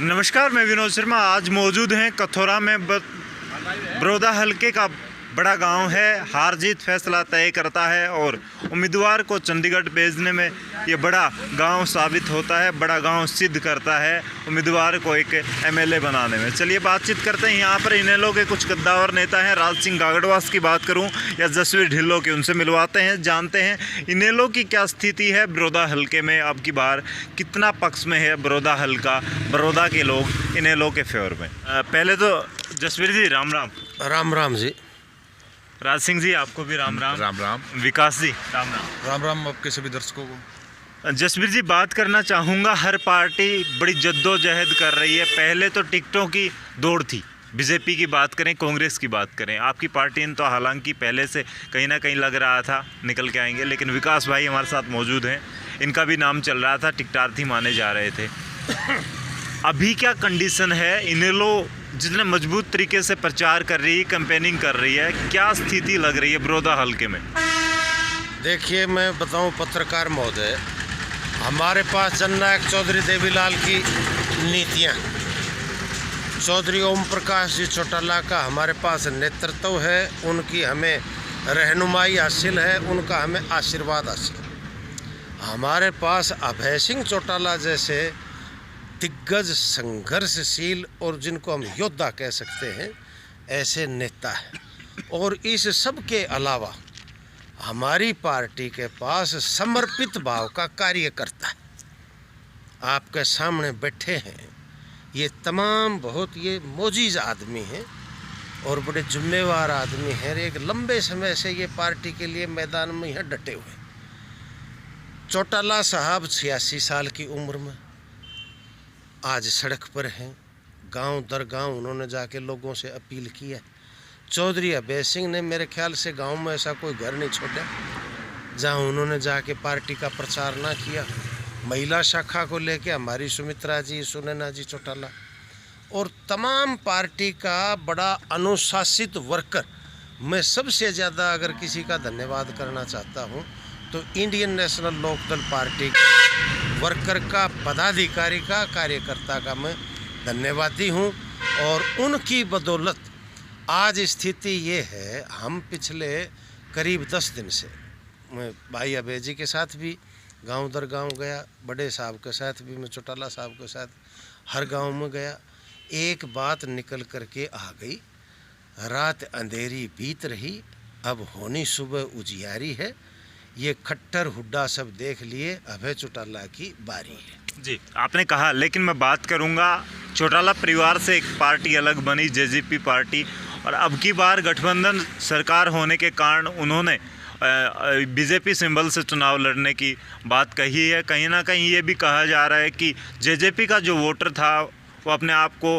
नमस्कार, मैं विनोद शर्मा। आज मौजूद हैं कथौरा में। बड़ौदा हलके का बड़ा गांव है। हार जीत फैसला तय करता है और उम्मीदवार को चंडीगढ़ भेजने में ये बड़ा गांव साबित होता है, बड़ा गांव सिद्ध करता है उम्मीदवार को एक एमएलए बनाने में। चलिए बातचीत करते हैं। यहाँ पर इनेलो के कुछ कद्दावर नेता हैं। राज सिंह गागड़वास की बात करूँ या जसवीर ढिल्लो की, उनसे मिलवाते हैं, जानते हैं इनेलो की क्या स्थिति है बड़ौदा हलके में। अब की बार कितना पक्ष में है बड़ौदा हलका, बड़ौदा के लोग इनेलो के फेवर में। पहले तो जसवीर जी राम राम। राम राम जी। राज सिंह जी आपको भी राम राम। राम राम। विकास जी राम राम। राम राम आपके सभी दर्शकों को। जसवीर जी बात करना चाहूँगा, हर पार्टी बड़ी जद्दोजहद कर रही है। पहले तो टिकटों की दौड़ थी, बीजेपी की बात करें, कांग्रेस की बात करें। आपकी पार्टी ने तो हालांकि पहले से कहीं ना कहीं लग रहा था निकल के आएंगे, लेकिन विकास भाई हमारे साथ मौजूद हैं, इनका भी नाम चल रहा था, टिकटार्थी माने जा रहे थे। अभी क्या कंडीशन है? इनेलो जितने मजबूत तरीके से प्रचार कर रही है, कैंपेनिंग कर रही है, क्या स्थिति लग रही है बड़ौदा हलके में? देखिए, मैं बताऊं पत्रकार महोदय, हमारे पास जननायक चौधरी देवीलाल की नीतियां, चौधरी ओम प्रकाश जी चौटाला का हमारे पास नेतृत्व है, उनकी हमें रहनुमाई हासिल है, उनका हमें आशीर्वाद हासिल। हमारे पास अभय सिंह चौटाला जैसे दिग्गज, संघर्षशील और जिनको हम योद्धा कह सकते हैं, ऐसे नेता हैं। और इस सब के अलावा हमारी पार्टी के पास समर्पित भाव का कार्यकर्ता है। आपके सामने बैठे हैं ये तमाम बहुत ये मोजीज आदमी हैं और बड़े जिम्मेवार आदमी हैं। एक लंबे समय से ये पार्टी के लिए मैदान में यहाँ डटे हुए। चौटाला साहब 86 साल की उम्र में आज सड़क पर हैं। गांव दर गांव उन्होंने जाके लोगों से अपील की है। चौधरी अभय सिंह ने मेरे ख्याल से गांव में ऐसा कोई घर नहीं छोड़ा जहां उन्होंने जाके पार्टी का प्रचार ना किया। महिला शाखा को लेके हमारी सुमित्रा जी, सुनैना जी चौटाला और तमाम पार्टी का बड़ा अनुशासित वर्कर। मैं सबसे ज़्यादा अगर किसी का धन्यवाद करना चाहता हूं तो इंडियन नेशनल लोकदल पार्टी के वर्कर का, पदाधिकारी का, कार्यकर्ता का मैं धन्यवादी हूं। और उनकी बदौलत आज स्थिति ये है, हम पिछले करीब 10 दिन से, मैं भाई अभय जी के साथ भी गांव दर गांव गया, बड़े साहब के साथ भी मैं, चौटाला साहब के साथ हर गांव में गया। एक बात निकल कर के आ गई, रात अंधेरी बीत रही, अब होनी सुबह उजियारी है। ये खट्टर हुड्डा सब देख लिए, अभय चौटाला की बारी है। जी आपने कहा, लेकिन मैं बात करूंगा चौटाला परिवार से एक पार्टी अलग बनी, जेजेपी पार्टी, और अब की बार गठबंधन सरकार होने के कारण उन्होंने बीजेपी सिंबल से चुनाव लड़ने की बात कही है। कहीं ना कहीं ये भी कहा जा रहा है कि जेजेपी का जो वोटर था वो अपने आप को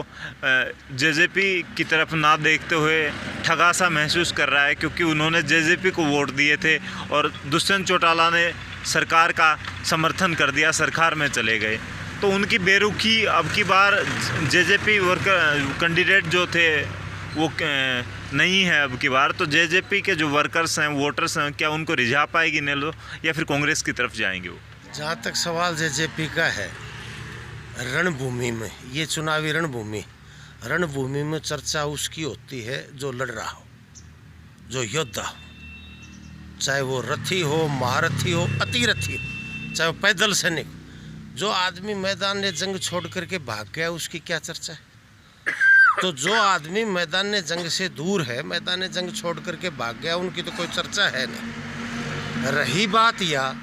जेजेपी की तरफ ना देखते हुए ठगा सा महसूस कर रहा है, क्योंकि उन्होंने जेजेपी को वोट दिए थे और दुष्यंत चौटाला ने सरकार का समर्थन कर दिया, सरकार में चले गए। तो उनकी बेरुखी अब की बार जेजेपी वर्कर कैंडिडेट जो थे वो नहीं है अब की बार। तो जेजेपी के जो वर्कर्स हैं, वोटर्स हैं, क्या उनको रिझा पाएगी इनेलो या फिर कांग्रेस की तरफ जाएंगे वो? जहाँ तक सवाल जेजेपी का है, रणभूमि में, ये चुनावी रणभूमि में चर्चा उसकी होती है जो लड़ रहा हो, जो योद्धा हो, चाहे वो रथी हो, महारथी हो, अतिरथी हो, चाहे वो पैदल सैनिक। जो आदमी मैदान जंग छोड़ करके भाग गया उसकी क्या चर्चा है? तो जो आदमी मैदान जंग से दूर है, मैदान जंग छोड़ करके भाग गया, उनकी तो कोई चर्चा है नहीं। रही बात या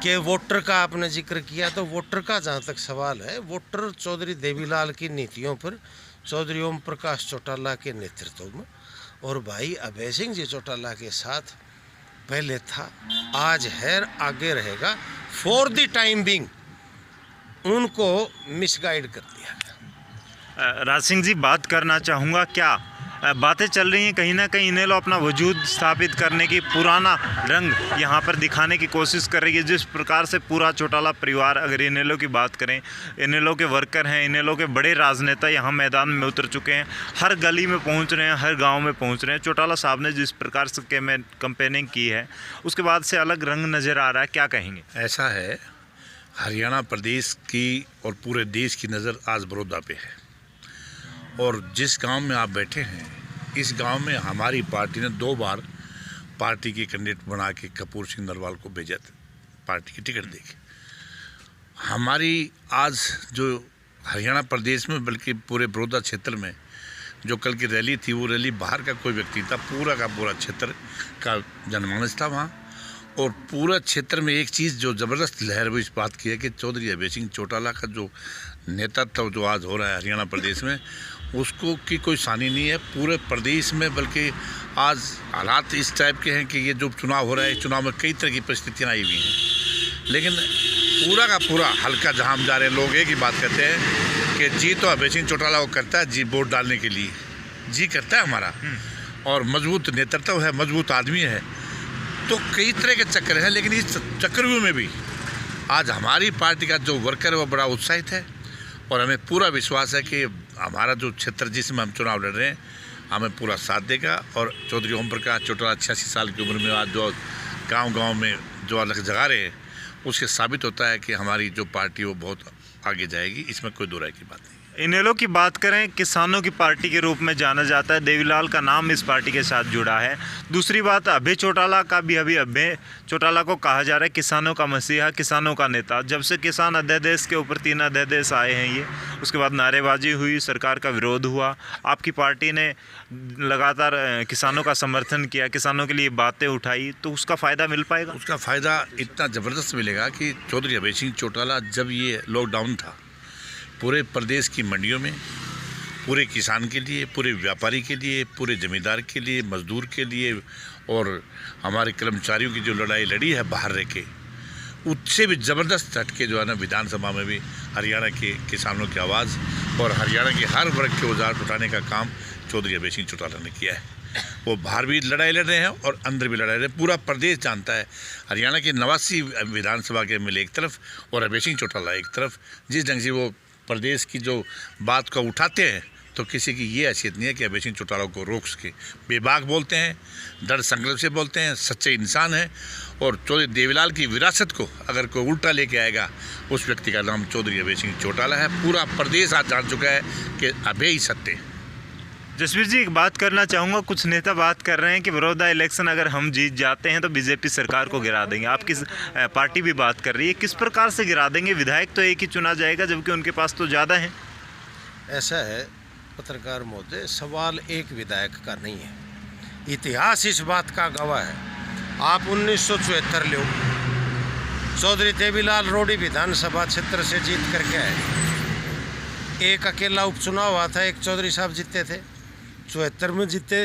कि वोटर का आपने जिक्र किया, तो वोटर का जहाँ तक सवाल है, वोटर चौधरी देवीलाल की नीतियों पर, चौधरी ओम प्रकाश चौटाला के नेतृत्व में और भाई अभय सिंह जी चौटाला के साथ पहले था, आज है, आगे रहेगा। फॉर द टाइम बिंग उनको मिसगाइड कर दिया गया। राज सिंह जी बात करना चाहूँगा, क्या बातें चल रही हैं कहीं ना कहीं इनेलो अपना वजूद स्थापित करने की, पुराना रंग यहाँ पर दिखाने की कोशिश कर रही है? जिस प्रकार से पूरा चौटाला परिवार, अगर इनेलो की बात करें, इनेलो के वर्कर हैं, इनेलो के बड़े राजनेता यहाँ मैदान में उतर चुके हैं, हर गली में पहुँच रहे हैं, हर गाँव में पहुँच रहे हैं। चौटाला साहब ने जिस प्रकार से कैंपेनिंग की है, उसके बाद से अलग रंग नज़र आ रहा है, क्या कहेंगे? ऐसा है, हरियाणा प्रदेश की और पूरे देश की नज़र आज बड़ौदा पे है। और जिस गांव में आप बैठे हैं, इस गांव में हमारी पार्टी ने 2 बार पार्टी के कैंडिडेट बना के कपूर सिंह नरवाल को भेजा था, पार्टी की टिकट देके। हमारी आज जो हरियाणा प्रदेश में, बल्कि पूरे बड़ौदा क्षेत्र में जो कल की रैली थी, वो रैली बाहर का कोई व्यक्ति था, पूरा का पूरा क्षेत्र का जनमानस था वहाँ। और पूरा क्षेत्र में एक चीज़ जो ज़बरदस्त लहर हुई इस बात की है कि चौधरी अभय सिंह चौटाला का जो नेतृत्व जो आज हो रहा है हरियाणा प्रदेश में, उसको की कोई सानी नहीं है पूरे प्रदेश में। बल्कि आज हालात इस टाइप के हैं कि ये जो चुनाव हो रहा है, इस चुनाव में कई तरह की परिस्थितियाँ आई हुई हैं, लेकिन पूरा का पूरा हल्का जहाँ हम जा रहे हैं, लोग एक ही बात कहते हैं कि जी तो अभय सिंह चौटाला वो करता है, जी वोट डालने के लिए जी करता है हमारा, और मजबूत नेतृत्व है, मजबूत आदमी है। तो कई तरह के चक्कर हैं, लेकिन इस चक्रव्यूह में भी आज हमारी पार्टी का जो वर्कर है वो बड़ा उत्साहित है। और हमें पूरा विश्वास है कि हमारा जो क्षेत्र जिसमें हम चुनाव लड़ रहे हैं, हमें पूरा साथ देगा। और चौधरी ओम प्रकाश चौटाला 86 साल की उम्र में आज जो गांव-गांव में जो अलग जगा रहे हैं, उससे साबित होता है कि हमारी जो पार्टी वो बहुत आगे जाएगी, इसमें कोई दो राय की बात नहीं। इनेलो की बात करें, किसानों की पार्टी के रूप में जाना जाता है, देवीलाल का नाम इस पार्टी के साथ जुड़ा है। दूसरी बात, अभय चौटाला का भी अभी अभय चौटाला को कहा जा रहा है किसानों का मसीहा, किसानों का नेता। जब से किसान अध्यादेश के ऊपर 3 अध्यादेश आए हैं ये, उसके बाद नारेबाजी हुई, सरकार का विरोध हुआ, आपकी पार्टी ने लगातार किसानों का समर्थन किया, किसानों के लिए बातें उठाई, तो उसका फ़ायदा मिल पाएगा? उसका फ़ायदा इतना ज़बरदस्त मिलेगा कि चौधरी अभय सिंह चौटाला, जब ये लॉकडाउन था, पूरे प्रदेश की मंडियों में पूरे किसान के लिए, पूरे व्यापारी के लिए, पूरे ज़मींदार के लिए, मज़दूर के लिए और हमारे कर्मचारियों की जो लड़ाई लड़ी है बाहर रह के, उससे भी ज़बरदस्त हटके जो है ना, विधानसभा में भी हरियाणा के किसानों की आवाज़ और हरियाणा के हर वर्ग के औजार उठाने का काम चौधरी अभय सिंह चौटाला ने किया है। वो बाहर भी लड़ाई लड़ रहे हैं और अंदर भी लड़ाई लड़ रहे हैं। पूरा प्रदेश जानता है, हरियाणा के 89 विधानसभा के एमएलए एक तरफ और अभय सिंह चौटाला एक तरफ। जिस ढंग से वो प्रदेश की जो बात को उठाते हैं, तो किसी की ये हैसियत नहीं है कि अभय सिंह चौटाला को रोक सके। बेबाक बोलते हैं, दृढ़ संकल्प से बोलते हैं, सच्चे इंसान हैं। और चौधरी देवीलाल की विरासत को अगर कोई उल्टा लेके आएगा, उस व्यक्ति का नाम चौधरी अभय सिंह चौटाला है। पूरा प्रदेश आज जान चुका है कि अभय ही सत्य है। जसवीर जी, एक बात करना चाहूँगा, कुछ नेता बात कर रहे हैं कि बड़ौदा इलेक्शन अगर हम जीत जाते हैं तो बीजेपी सरकार को गिरा देंगे। आपकी पार्टी भी बात कर रही है, किस प्रकार से गिरा देंगे? विधायक तो एक ही चुना जाएगा, जबकि उनके पास तो ज़्यादा हैं। ऐसा है पत्रकार महोदय, सवाल एक विधायक का नहीं है, इतिहास इस बात का गवाह है। आप 1974 लो, चौधरी देवीलाल रोडी विधानसभा क्षेत्र से जीत करके आए। एक अकेला उपचुनाव हुआ था, एक चौधरी साहब जीते थे, 74 में जीते,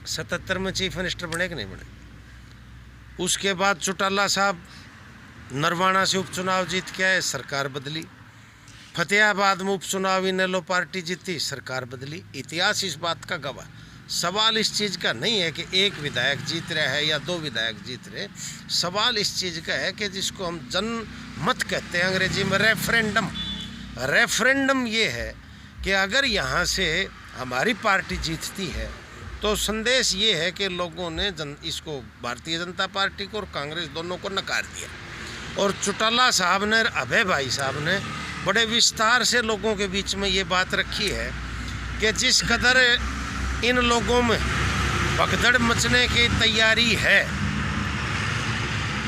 77 में चीफ मिनिस्टर बने कि नहीं बने। उसके बाद चौटाला साहब नरवाना से उपचुनाव जीत के आए, सरकार बदली। फतेहाबाद में उपचुनाव इनेलो पार्टी जीती, सरकार बदली। इतिहास इस बात का गवाह। सवाल इस चीज़ का नहीं है कि एक विधायक जीत रहा है या 2 विधायक जीत रहे। सवाल इस चीज़ का है कि जिसको हम जनमत कहते हैं अंग्रेजी में, रेफरेंडम। रेफरेंडम ये है कि अगर यहाँ से हमारी पार्टी जीतती है तो संदेश ये है कि लोगों ने इसको भारतीय जनता पार्टी को और कांग्रेस दोनों को नकार दिया। और चौटाला साहब ने, अभय भाई साहब ने बड़े विस्तार से लोगों के बीच में ये बात रखी है कि जिस कदर इन लोगों में भगदड़ मचने की तैयारी है,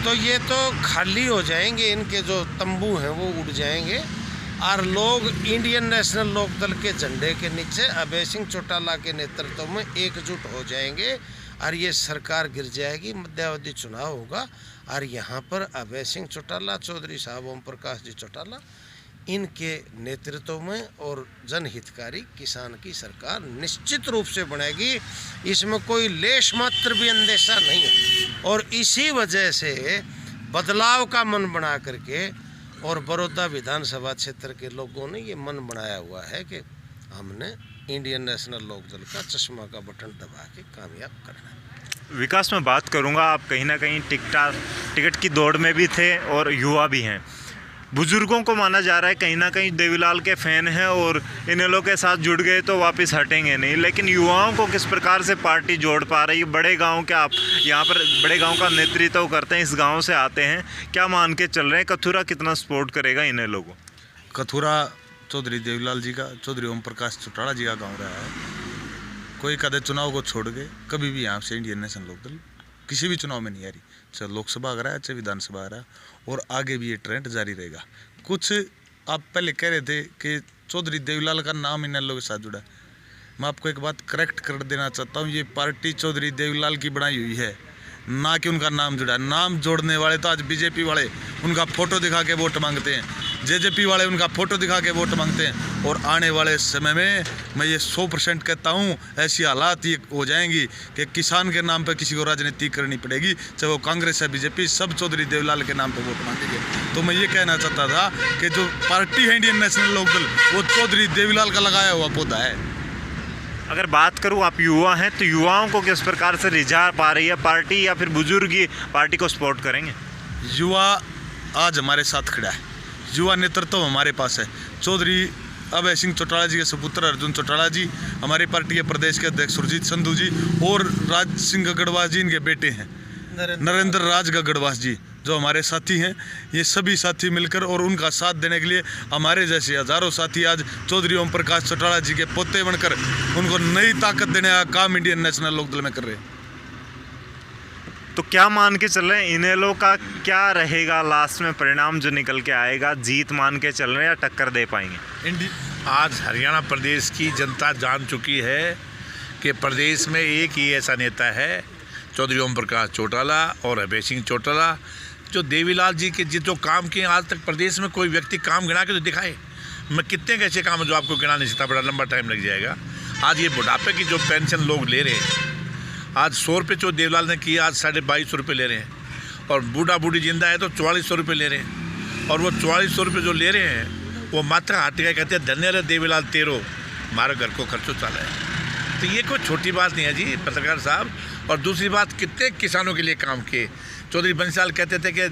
तो ये तो खाली हो जाएंगे, इनके जो तंबू हैं वो उड़ जाएंगे और लोग इंडियन नेशनल लोकदल के झंडे के नीचे अभय सिंह चौटाला के नेतृत्व में एकजुट हो जाएंगे और ये सरकार गिर जाएगी। मध्यावधि चुनाव होगा और यहाँ पर अभय सिंह चौटाला, चौधरी साहब ओम प्रकाश जी चौटाला, इनके नेतृत्व में और जनहितकारी किसान की सरकार निश्चित रूप से बनेगी। इसमें कोई लेश मात्र भी अंदेशा नहीं है। और इसी वजह से बदलाव का मन बना करके और बड़ौदा विधानसभा क्षेत्र के लोगों ने ये मन बनाया हुआ है कि हमने इंडियन नेशनल लोकदल का चश्मा का बटन दबा के कामयाब करना है। विकास में बात करूंगा, आप कहीं ना कहीं टिकट की दौड़ में भी थे और युवा भी हैं। बुजुर्गों को माना जा रहा है कहीं ना कहीं देवीलाल के फैन हैं और इनेलो के साथ जुड़ गए तो वापस हटेंगे नहीं, लेकिन युवाओं को किस प्रकार से पार्टी जोड़ पा रही है? बड़े गांव के आप यहाँ पर बड़े गांव का नेतृत्व करते हैं, इस गांव से आते हैं, क्या मान के चल रहे हैं कथुरा कितना सपोर्ट करेगा इनेलो को? कथुरा चौधरी देवीलाल जी का, चौधरी ओम प्रकाश चौटाला जी का गाँव रहा है। कोई कदे चुनाव को छोड़ के कभी भी यहाँ से इंडियन नेशनल लोकदल किसी भी चुनाव में नहीं आ रही, चाहे लोकसभा आ रहा है चाहे विधानसभा आ रहा है, और आगे भी ये ट्रेंड जारी रहेगा। कुछ आप पहले कह रहे थे कि चौधरी देवीलाल का नाम इनेलो के साथ जुड़ा है, मैं आपको एक बात करेक्ट कर देना चाहता हूँ, ये पार्टी चौधरी देवीलाल की बनाई हुई है, ना कि उनका नाम जुड़ा है। नाम जोड़ने वाले तो आज बीजेपी वाले उनका फोटो दिखा के वोट मांगते हैं, जेजेपी वाले उनका फोटो दिखा के वोट मांगते हैं, और आने वाले समय में मैं ये 100% कहता हूँ ऐसी हालात ये हो जाएंगी कि किसान के नाम पे किसी को राजनीति करनी पड़ेगी, चाहे वो कांग्रेस है बीजेपी, सब चौधरी देवीलाल के नाम पे वोट मांगेंगे। तो मैं ये कहना चाहता था कि जो पार्टी है इंडियन नेशनल लोकदल वो चौधरी देवीलाल का लगाया हुआ पौधा है। अगर बात करूं आप युवा हैं तो युवाओं को किस प्रकार से रिझा पा रही है पार्टी, या फिर बुजुर्ग ही पार्टी को सपोर्ट करेंगे? युवा आज हमारे साथ खड़ा है, युवा नेतृत्व हमारे पास है। चौधरी अभय सिंह चौटाला जी के सुपुत्र अर्जुन चौटाला जी, हमारी पार्टी के प्रदेश के अध्यक्ष सुरजीत संधू जी, और राज सिंह गगड़वास जी इनके बेटे हैं, नरेंद्र राज गगड़वास जी, जो हमारे साथी हैं। ये सभी साथी मिलकर और उनका साथ देने के लिए हमारे जैसे हजारों साथी आज चौधरी ओम प्रकाश चौटाला जी के पोते बनकर उनको नई ताकत देने का काम इंडियन नेशनल लोकदल में कर रहे हैं। तो क्या मान के चल रहे हैं इनेलो का क्या रहेगा लास्ट में परिणाम जो निकल के आएगा? जीत मान के चल रहे हैं या टक्कर दे पाएंगे? आज हरियाणा प्रदेश की जनता जान चुकी है कि प्रदेश में एक ही ऐसा नेता है, चौधरी ओम प्रकाश चौटाला और अभय सिंह चौटाला, जो देवीलाल जी के जो काम किए आज तक प्रदेश में कोई व्यक्ति काम गिना के तो दिखाए। मैं कितने ऐसे काम है जो आपको गिना नहीं सकता, बड़ा लंबा टाइम लग जाएगा। आज ये बुढ़ापे की जो पेंशन लोग ले रहे हैं, आज 100 रुपये जो देवीलाल ने किया आज 2250 रुपये ले रहे हैं, और बूढ़ा बूढ़ी जिंदा है तो 4400 रुपये ले रहे हैं, और वो 4400 रुपये जो ले रहे हैं वो मात्र हटिया कहते हैं धन्य रे देवीलाल तेरो हमारे घर को खर्चो चला है। तो ये कोई छोटी बात नहीं है जी पत्रकार साहब। और दूसरी बात, कितने किसानों के लिए काम किए। चौधरी बंसीलाल कहते थे कि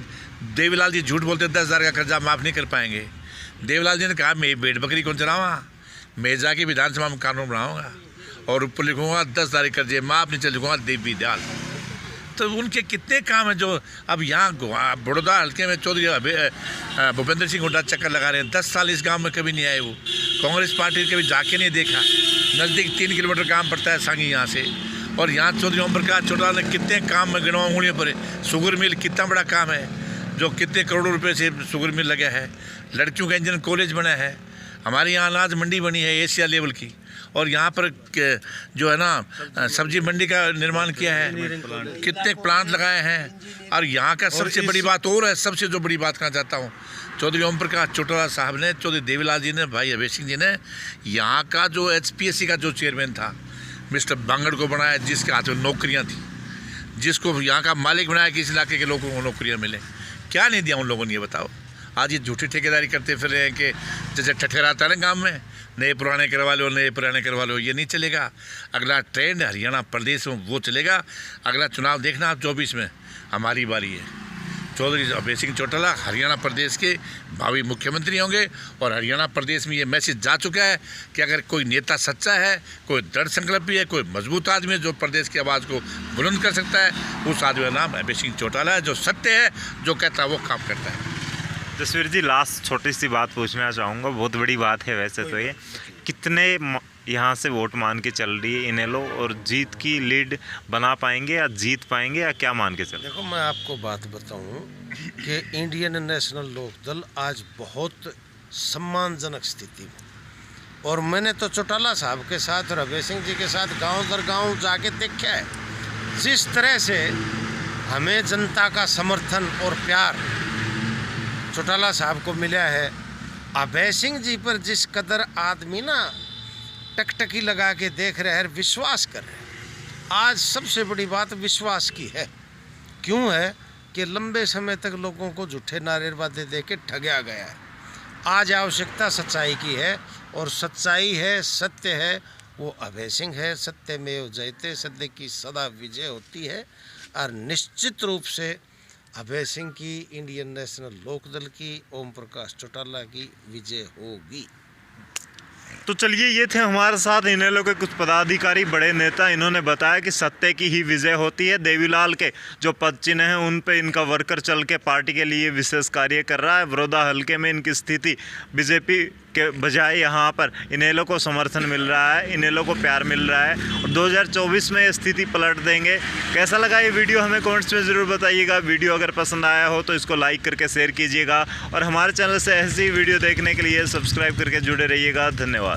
देवीलाल जी झूठ बोलते, 10,000 का कर्जा माफ़ नहीं कर पाएंगे। देवीलाल जी ने कहा मैं भेड़ बकरी कौन चलाऊँगा, मैं जाके विधानसभा में कानून बनाऊँगा और ऊपर लिखूँगा 10,000 कर्जे माफ़ नहीं चल लिखूँगा देवी दयाल। तो उनके कितने काम हैं जो अब यहाँ बड़ौदा हल्के में चौधरी भूपेंद्र सिंह हुड्डा चक्कर लगा रहे हैं। 10 साल इस गांव में कभी नहीं आए वो, कांग्रेस पार्टी कभी जाके नहीं देखा। नज़दीक 3 किलोमीटर काम पड़ता है सांगी यहाँ से, और यहाँ चौधरी ओम प्रकाश चौटाला ने कितने काम में गिनवा उंगलियों पर। शुगर मिल कितना बड़ा काम है, जो कितने करोड़ों रुपए से शुगर मिल लगा है। लड़कियों का इंजीनियरिंग कॉलेज बना है, हमारे यहाँ अनाज मंडी बनी है एशिया लेवल की, और यहाँ पर जो है ना सब्जी मंडी का निर्माण किया है, कितने प्लांट लगाए हैं। और यहाँ का सबसे बड़ी बात और है, सबसे जो बड़ी बात कहना चाहता हूँ, चौधरी ओम प्रकाश चौटाला साहब ने, चौधरी देवीलाल जी ने, भाई अभय सिंह जी ने यहाँ का जो HPSC का जो चेयरमैन था मिस्टर बांगड़ को बनाया, जिसके हाथ में नौकरियाँ थी, जिसको यहाँ का मालिक बनाया कि इस इलाके के लोगों को नौकरियाँ मिले। क्या नहीं दिया उन लोगों ने, ये बताओ। आज ये झूठी ठेकेदारी करते फिर रहे हैं कि जैसे ठठेराता है ना गाँव में, नए पुराने करवा लो, नए पुराने करवा लो। ये नहीं चलेगा। अगला ट्रेंड हरियाणा प्रदेश में वो चलेगा। अगला चुनाव देखना आप 24 में हमारी बारी है। चौधरी अभय सिंह चौटाला हरियाणा प्रदेश के भावी मुख्यमंत्री होंगे, और हरियाणा प्रदेश में ये मैसेज जा चुका है कि अगर कोई नेता सच्चा है, कोई दृढ़ संकल्पी है, कोई मजबूत आदमी है जो प्रदेश की आवाज़ को बुलंद कर सकता है, उस आदमी का नाम अभय सिंह चौटाला है, जो सत्य है, जो कहता है वो काम करता है। जसवीर जी, लास्ट छोटी सी बात पूछना चाहूँगा, बहुत बड़ी बात है वैसे तो ये, कितने यहाँ से वोट मान के चल रही है इनेलो, और जीत की लीड बना पाएंगे या जीत पाएंगे, या क्या मान के चल? देखो, मैं आपको बात बताऊं कि इंडियन नेशनल लोकदल आज बहुत सम्मानजनक स्थिति में, और मैंने तो चौटाला साहब के साथ और अभय सिंह जी के साथ गांव दर गांव जाके देखा है, जिस तरह से हमें जनता का समर्थन और प्यार चौटाला साहब को मिला है। अभय सिंह जी पर जिस कदर आदमी ना टकटकी लगा के देख रहे हैं, विश्वास कर रहे हैं। आज सबसे बड़ी बात विश्वास की है। क्यों है कि लंबे समय तक लोगों को झूठे नारेबाजी दे के ठगया गया है। आज आवश्यकता सच्चाई की है, और सच्चाई है, सत्य है, वो अभय सिंह है। सत्यमेव जयते, सत्य की सदा विजय होती है। और निश्चित रूप से अभय सिंह की, इंडियन नेशनल लोकदल की, ओम प्रकाश चौटाला की विजय होगी। तो चलिए, ये थे हमारे साथ इनेलो के कुछ पदाधिकारी, बड़े नेता। इन्होंने बताया कि सत्य की ही विजय होती है। देवीलाल के जो पद चिन्ह हैं उन पे इनका वर्कर चल के पार्टी के लिए विशेष कार्य कर रहा है। बड़ौदा हल्के में इनकी स्थिति बीजेपी के बजाय यहाँ पर इनेलो को समर्थन मिल रहा है, इनेलो को प्यार मिल रहा है और 2024 में ये स्थिति पलट देंगे। कैसा लगा ये वीडियो हमें कमेंट्स में ज़रूर बताइएगा। वीडियो अगर पसंद आया हो तो इसको लाइक करके शेयर कीजिएगा और हमारे चैनल से ऐसी वीडियो देखने के लिए सब्सक्राइब करके जुड़े रहिएगा। धन्यवाद।